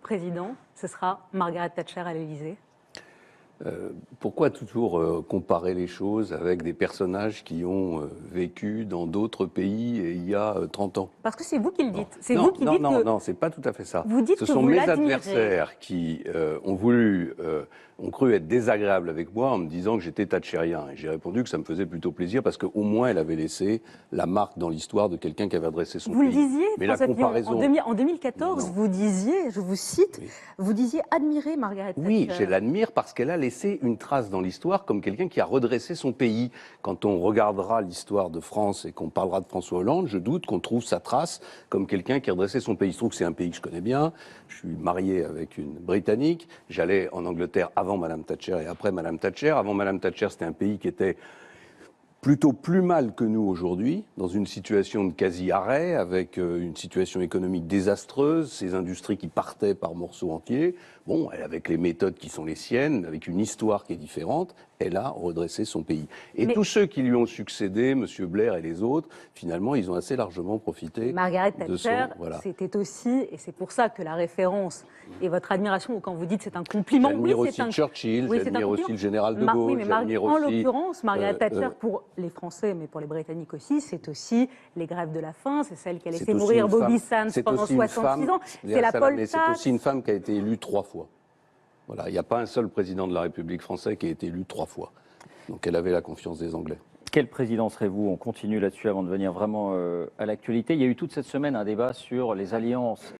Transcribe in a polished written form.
Président, ce sera Margaret Thatcher à l'Élysée? Pourquoi toujours comparer les choses avec des personnages qui ont vécu dans d'autres pays il y a 30 ans? Parce que c'est vous qui le dites. C'est Non, vous qui non, dites non, que... non, c'est pas tout à fait ça. Vous dites Ce que sont vous mes l'admirez. adversaires qui ont cru être désagréables avec moi en me disant que j'étais thatchérien. Et j'ai répondu que ça me faisait plutôt plaisir parce qu'au moins elle avait laissé la marque dans l'histoire de quelqu'un qui avait adressé son Vous pays. le disiez, Mais la François Fillon, comparaison... en 2014, Non. vous disiez, je vous cite, Oui. vous disiez admirer Margaret Thatcher. Oui, je l'admire parce qu'elle a laissé une trace dans l'histoire comme quelqu'un qui a redressé son pays. Quand on regardera l'histoire de France et qu'on parlera de François Hollande, je doute qu'on trouve sa trace comme quelqu'un qui a redressé son pays. Je trouve que c'est un pays que je connais bien. Je suis marié avec une Britannique. J'allais en Angleterre avant Madame Thatcher et après Madame Thatcher. Avant Madame Thatcher, c'était un pays qui était plutôt plus mal que nous aujourd'hui, dans une situation de quasi-arrêt, avec une situation économique désastreuse, ces industries qui partaient par morceaux entiers. Bon, avec les méthodes qui sont les siennes, avec une histoire qui est différente, elle a redressé son pays. Et tous ceux qui lui ont succédé, M. Blair et les autres, finalement, ils ont assez largement profité Margaret de Thatcher, son... Voilà. c'était aussi, et c'est pour ça que la référence et votre admiration, quand vous dites c'est un compliment... J'admire oui, aussi Churchill, j'admire aussi le général de Gaulle, oui, mais j'admire en aussi... l'occurrence, Margaret Thatcher, pour les Français, mais pour les Britanniques aussi, c'est aussi les grèves de la faim, c'est celle qui a laissé mourir Bobby Sands pendant 66 ans. C'est la poll tax. C'est aussi une femme qui a été élue 3 fois. Voilà, il n'y a pas un seul président de la République française qui a été élu 3 fois. Donc elle avait la confiance des Anglais. Quel président serez-vous? On continue là-dessus avant de venir vraiment à l'actualité. Il y a eu toute cette semaine un débat sur les alliances